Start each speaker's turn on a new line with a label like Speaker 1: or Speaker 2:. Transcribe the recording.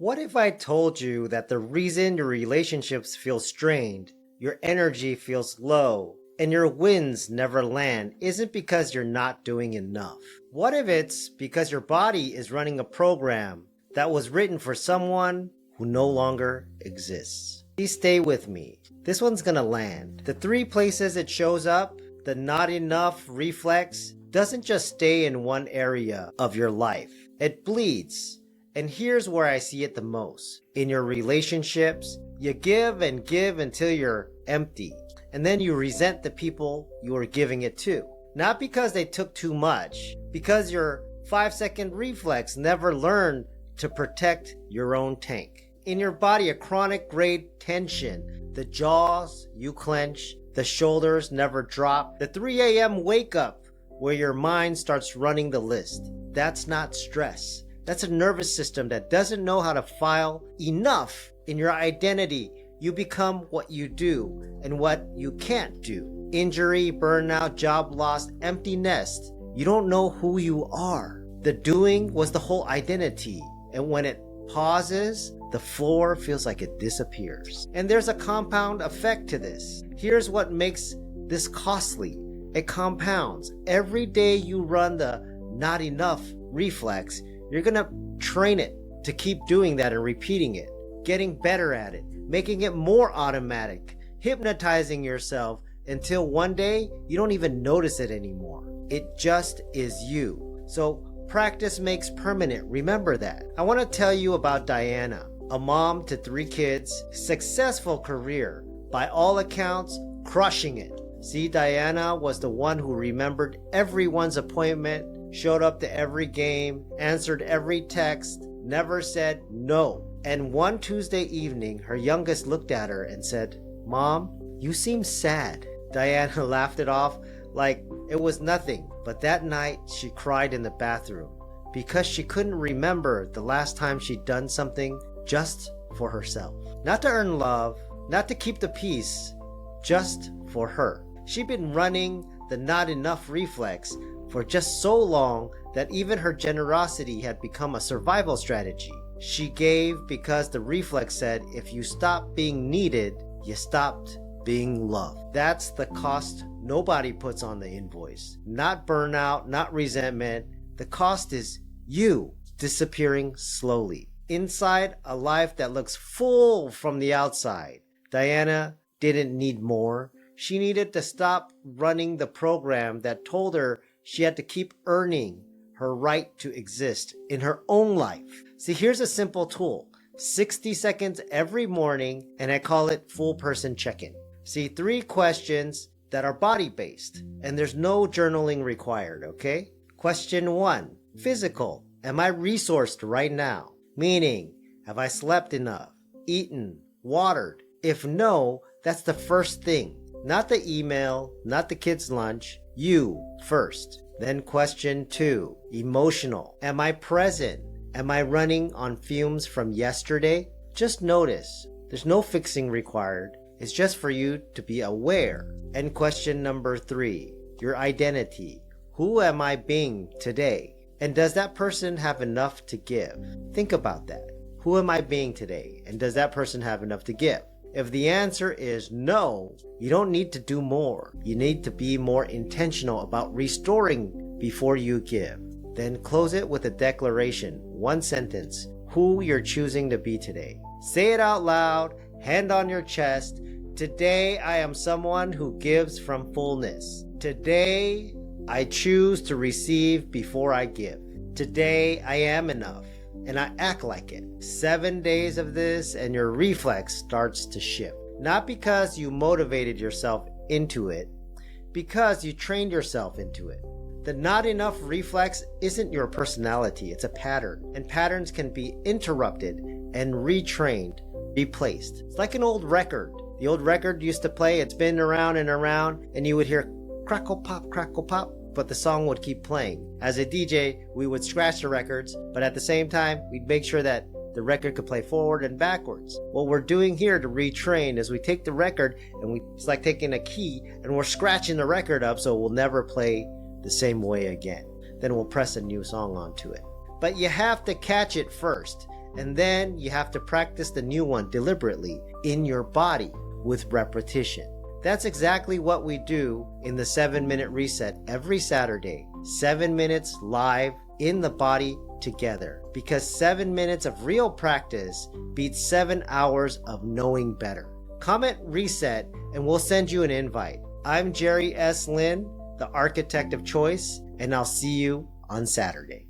Speaker 1: What if I told you that the reason your relationships feel strained, your energy feels low, and your wins never land isn't because you're not doing enough? What if it's because your body is running a program that was written for someone who no longer exists? Please stay with me. This one's gonna land. The 3 places it shows up, the not enough reflex, doesn't just stay in one area of your life. It bleeds. And here's where I see it the most. In your relationships, you give and give until you're empty. And then you resent the people you are giving it to. Not because they took too much, because your 5-second reflex never learned to protect your own tank. In your body, a chronic grade tension. The jaws, you clench. The shoulders never drop. The 3 a.m. wake up where your mind starts running the list. That's not stress. That's a nervous system that doesn't know how to file enough in your identity. You become what you do and what you can't do. Injury, burnout, job loss, empty nest. You don't know who you are. The doing was the whole identity. And when it pauses, the floor feels like it disappears. And there's a compound effect to this. Here's what makes this costly. It compounds. Every day you run the not enough reflex, you're gonna train it to keep doing that and repeating it, getting better at it, making it more automatic, hypnotizing yourself until one day you don't even notice it anymore. It just is you. So practice makes permanent. Remember that. I want to tell you about Diana, a mom to 3 kids, successful career, by all accounts, crushing it. See, Diana was the one who remembered everyone's appointment, showed up to every game, answered every text, never said no. And one Tuesday evening, her youngest looked at her and said, "Mom, you seem sad." Diana laughed it off like it was nothing. But that night, she cried in the bathroom because she couldn't remember the last time she'd done something just for herself. Not to earn love, not to keep the peace, just for her. She'd been running the not enough reflex for just so long that even her generosity had become a survival strategy. She gave because the reflex said, if you stop being needed, you stopped being loved. That's the cost nobody puts on the invoice. Not burnout, not resentment. The cost is you disappearing slowly. Inside a life that looks full from the outside. Diana didn't need more. She needed to stop running the program that told her she had to keep earning her right to exist in her own life. See, here's a simple tool. 60 seconds every morning, and I call it full person check-in. See, 3 questions that are body-based, and there's no journaling required, okay? Question 1, physical. Am I resourced right now? Meaning, have I slept enough, eaten, watered? If no, that's the first thing. Not the email, not the kids' lunch, you first. Then question 2, emotional. Am I present? Am I running on fumes from yesterday? Just notice. There's no fixing required. It's just for you to be aware. And question number 3, your identity. Who am I being today? And does that person have enough to give? Think about that. Who am I being today? And does that person have enough to give? If the answer is no, you don't need to do more. You need to be more intentional about restoring before you give. Then close it with a declaration, 1 sentence, who you're choosing to be today. Say it out loud, hand on your chest. Today I am someone who gives from fullness. Today I choose to receive before I give. Today I am enough. And I act like it. 7 days of this and your reflex starts to shift. Not because you motivated yourself into it, because you trained yourself into it. The not enough reflex isn't your personality, it's a pattern. And patterns can be interrupted and retrained, replaced. It's like an old record. The old record used to play, it's been around and around, and you would hear crackle pop, but the song would keep playing. As a DJ, we would scratch the records, but at the same time, we'd make sure that the record could play forward and backwards. What we're doing here to retrain is we take the record and it's like taking a key and we're scratching the record up so it will never play the same way again. Then we'll press a new song onto it. But you have to catch it first. and then you have to practice the new one deliberately in your body with repetition. That's exactly what we do in the 7-minute reset every Saturday. 7 minutes live in the body together, because 7 minutes of real practice beats 7 hours of knowing better. Comment reset and we'll send you an invite. I'm Jerry S. Lin, the architect of choice, and I'll see you on Saturday.